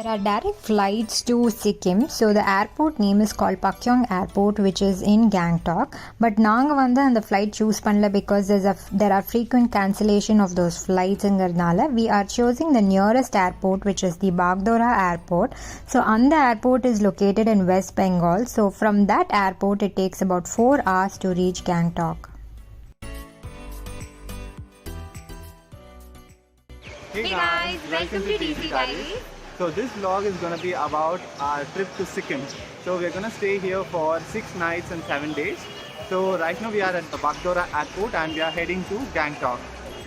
There are direct flights to Sikkim. So the airport name is called Pakyong Airport, which is in Gangtok. But நாங்க வந்து அந்த flight choose பண்ணல because there are frequent cancellation of those flights ங்கறதுனால we are choosing the nearest airport, which is the Bagdogra Airport. So அந்த airport is located in West Bengal. So from that airport it takes about 4 hours to reach Gangtok. Hey guys, welcome to TC Diaries. So this vlog is going to be about our trip to Sikkim. So we're going to stay here for 6 nights and 7 days. So right now we are at the Bagdogra Airport and we are heading to Gangtok.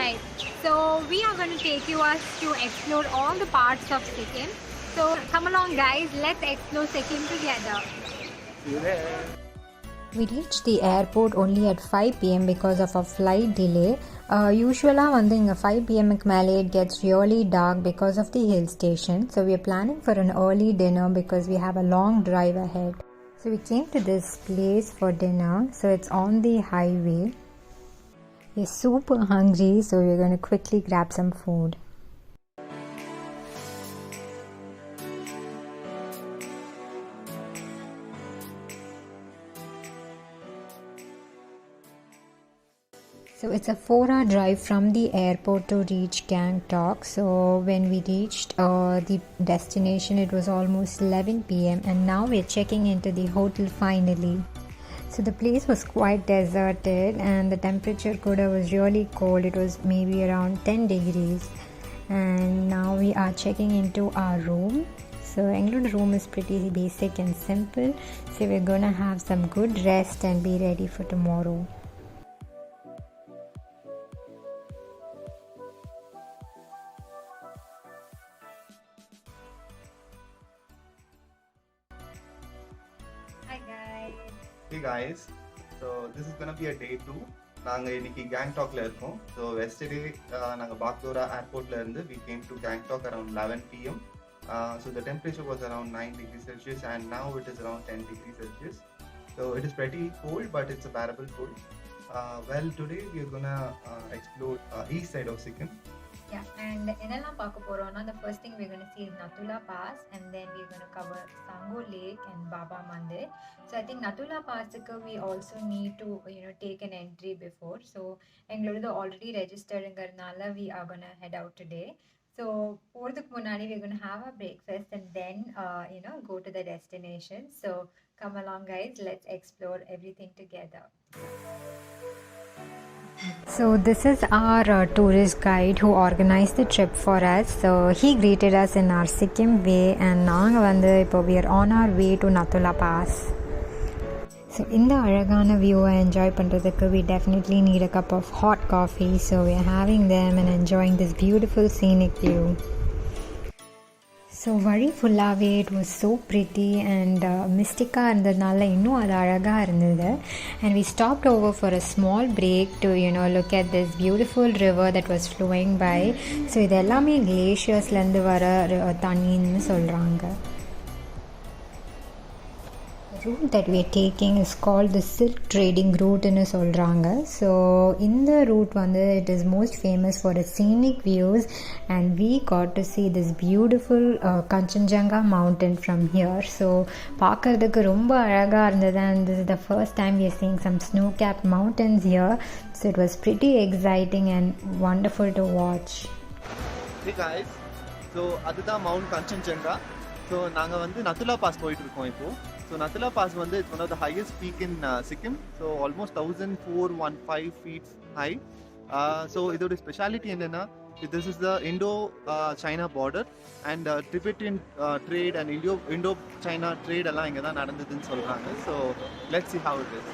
Right. So we are going to take you to explore all the parts of Sikkim. So come along guys, let's explore Sikkim together. See you there. We reached the airport only at 5 p.m. because of a flight delay. Usually வந்து இங்க 5 p.m. மேலே it gets really dark because of the hill station. So we are planning for an early dinner because we have a long drive ahead. So we came to this place for dinner. So it's on the highway. We're super hungry, so we're going to quickly grab some food. So it's a 4-hour drive from the airport to reach Gangtok. So when we reached the destination, it was almost 11 p.m. and now we're checking into the hotel finally. So the place was quite deserted and the temperature was really cold. It was maybe around 10 degrees. And now we are checking into our room. So England room is pretty basic and simple. So we're gonna have some good rest and be ready for tomorrow. Hey guys, so this is gonna be a day 2. நாங்க இன்னைக்கு கேங்டாக்ல இருக்கோம். So yesterday நாங்க பாக்டோரா ஏர்போர்ட்ல இருந்து we came to Gangtok around 11 p.m. So the temperature was around 9 degrees Celsius and now it is around 10 degrees Celsius. So it is pretty cold, but it's a bearable cold. Well, today we are gonna explore east side of Sikkim. Yeah, and என்னெல்லாம் பார்க்க போறோம்னா the first thing we're going to see is Nathula Pass, and then we're going to cover Sango Lake and Baba Mandir. So I think Nathula Pass we also need to take an entry before. So எங்களோடது already registered ங்கறதுனால we are going to head out today. So போறதுக்கு முன்னாடி we're going to have a breakfast and then go to the destination. So come along guys, let's explore everything together. So this is our tourist guide who organized the trip for us. So he greeted us in our Sikkim way and நாங்க வந்து இப்போ we are on our way to Nathula Pass. So இந்த அழகான வியூவை enjoy பண்ணுறதுக்கு we definitely need a cup of hot coffee. So we are having them and enjoying this beautiful scenic view. So வழி ஃபுல்லாகவே it was so pretty and மிஸ்டிக்காக இருந்ததுனால இன்னும் அது அழகாக இருந்தது. And we stopped over for a small break to look at this beautiful river that was flowing by. So இது எல்லாமே கிளேஷியர்ஸ்லேருந்து வர தண்ணின்னு சொல்கிறாங்க. The route that we are taking is called the Silk Trading Route ன்னு சொல்கிறாங்க. So இந்த route வந்து it is most famous for its scenic views and we got to see this beautiful Kanchenjunga mountain from here. So பார்க்கறதுக்கு ரொம்ப அழகாக இருந்தது and this is the first time we are seeing some snow-capped mountains here. So it was pretty exciting and wonderful to watch. Hey guys, so அதுதான் Mount Kanchenjunga. So நாங்கள் வந்து Nathu La pass போயிட்டு இருக்கோம் இப்போ. So Nathula Pass வந்து it's one of the highest peak in Sikkim. So almost 1415 feet high. So இதோட speciality என்னன்னா this is the Indo-China border and Tibetan trade and Indo-China trade எல்லாம் இங்கே தான் நடந்ததுன்னு சொல்கிறாங்க. So let's see how it is.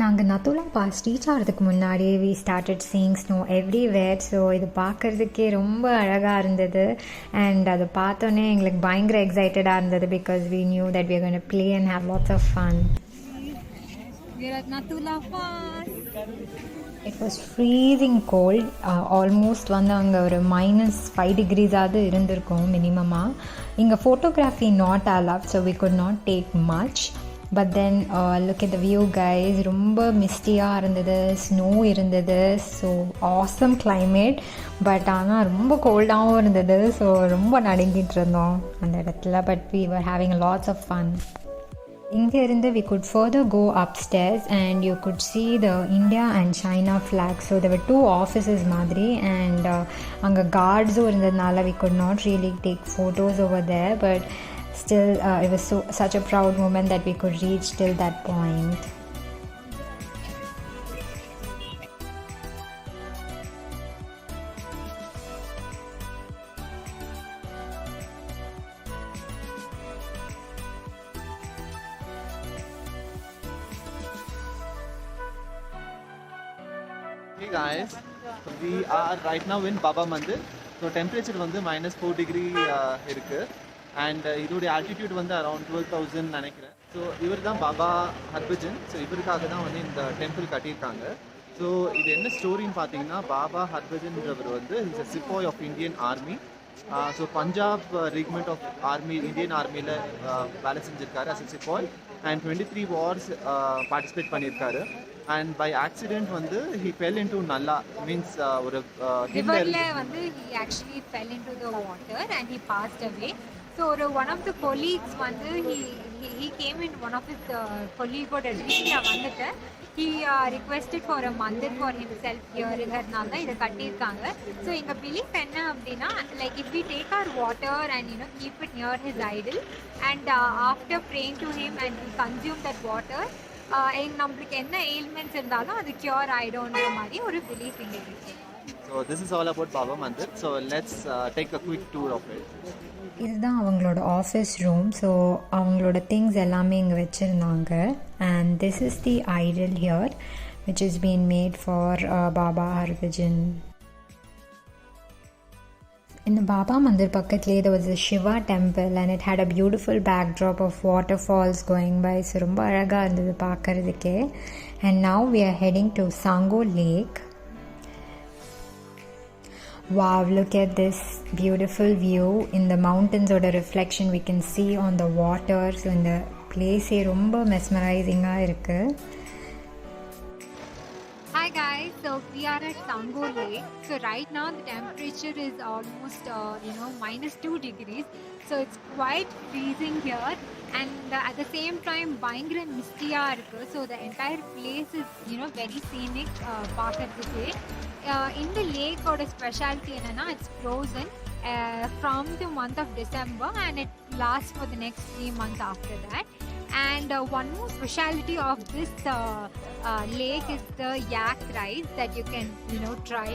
நாங்கள் Nathu La pass reach ஆகிறதுக்கு முன்னாடி we started seeing snow everywhere. So இது பார்க்குறதுக்கே ரொம்ப அழகாக இருந்தது and அதை பார்த்தோன்னே எங்களுக்கு பயங்கர எக்ஸைட்டடாக இருந்தது because we knew that we are going to play and have lots of fun. We are at Nathula Pass. It was freezing cold. Almost வந்து அங்கே ஒரு -5 degrees இருந்திருக்கும் மினிமமாக. இங்கே photography not allowed, so we could not take much. But then look at the view guys, ரொம்ப மிஸ்டியாக இருந்தது, snow இருந்தது. So awesome climate, but ஆனால் ரொம்ப கோல்டாகவும் இருந்தது. ஸோ ரொம்ப நடுங்கிட்டு இருந்தோம் அந்த இடத்துல. But we were having lots of fun. இங்கே இருந்து we could further go upstairs and you could see the India and China flag. So there were 2 offices மாதிரி, and அங்கே guardsம் இருந்ததுனால we could not really take photos over there, but still it was such a proud moment that we could reach till that point. Hey guys, we are right now in Baba Mandir. So temperature வந்து -4 degree இருக்கு, and இதோட altitude வந்து around 12,000 நினைக்கிறேன். So இவர் தான் Baba Harbhajan. So இவருக்காக தான் வந்து இந்த டெம்பிள் கட்டியிருக்காங்க. ஸோ இது என்ன ஸ்டோரின்னு பார்த்தீங்கன்னா, பாபா ஹர்பஜன்ன்றவர் வந்து இஸ் அ சிப்பாய் of Indian army. So Punjab regiment of army, Indian ஆர்மியில் வேலை செஞ்சுருக்காரு அஸ் அ சிப்பாய், அண்ட் 23 வார்ஸ் பார்ட்டிசிபேட் பண்ணியிருக்காரு. And by accident வந்து he fell into Nalla, means ஒரு riverல வந்து he actually fell into the water and he passed away. So one of the colleagues வந்து he came in, one of his colleague ஓட வீட்டுல வந்துட்டு he requested for a mandir for himself here. இதனால தான் இதை கட்டியிருக்காங்க. ஸோ எங்கள் belief என்ன அப்படின்னா, like if we take our water and keep it near his idol, and after praying to him and we consume that water, நம்மளுக்கு என்ன ailments இருந்தாலும் அது கியூர் ஆகிடும்ன்ற மாதிரி ஒரு பிலீஃப் இங்கே இருக்கு. So this is all about Baba Mandir. So let's take a quick tour of it. இதுதான் அவங்களோட ஆஃபீஸ் ரூம். ஸோ அவங்களோட திங்ஸ் எல்லாமே இங்கே வச்சுருந்தாங்க. And this is the Idol here which is been made for Baba Harbhajan. In the Baba Mandir பக்கத்துலேயே there was a Shiva temple and it had a beautiful backdrop of waterfalls going by. So ரொம்ப அழகாக இருந்தது பார்க்குறதுக்கே. And now we are heading to Sango Lake. Wow, look at this beautiful view in the mountains or the reflection we can see on the water. So in the place ரொம்ப mesmerizing-ஆ இருக்கு. Hi guys, so we are at Sango Lake. So right now the temperature is almost -2 degrees. So it's quite freezing here, and at the same time பயங்கர மிஸ்டியா இருக்கு. So the entire place is very scenic பார்க்கிறதுக்கு. இந்த லேக்கோட speciality என்னன்னா, it's frozen from the month of December and it lasts for the next 3 months after that. And one more speciality of this lake is the yak rides that you can try.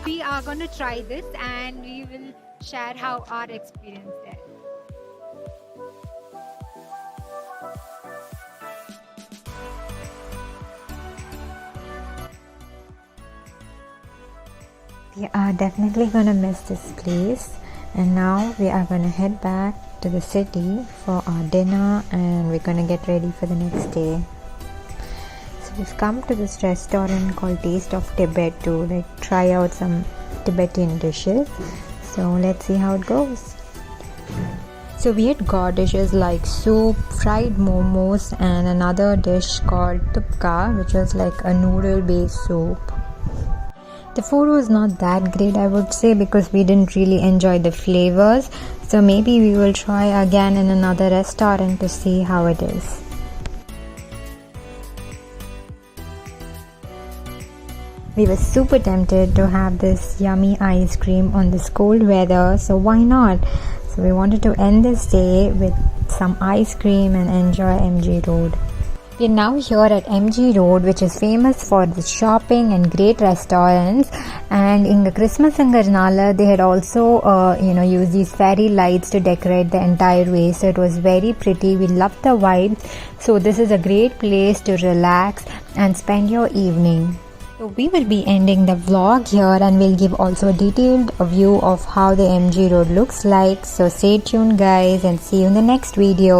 We are going to try this and we will share how our experience there. We are definitely gonna miss this place, and now we are gonna head back to the city for our dinner, and we're gonna get ready for the next day. So we've come to this restaurant called Taste of Tibet to try out some Tibetan dishes. So let's see how it goes. So we had got dishes like soup, fried momos, and another dish called tupka, which was like a noodle based soup. The food was not that great, I would say, because we didn't really enjoy the flavors. So maybe we will try again in another restaurant to see how it is. We were super tempted to have this yummy ice cream on this cold weather, so why not? So we wanted to end this day with some ice cream and enjoy MG Road. We are now here at MG Road, which is famous for the shopping and great restaurants. And in the Christmas Nala, they had also used these fairy lights to decorate the entire way. So it was very pretty. We loved the vibe. So this is a great place to relax and spend your evening. So we will be ending the vlog here, and we'll give also a detailed view of how the MG Road looks like. So stay tuned guys, and see you in the next video.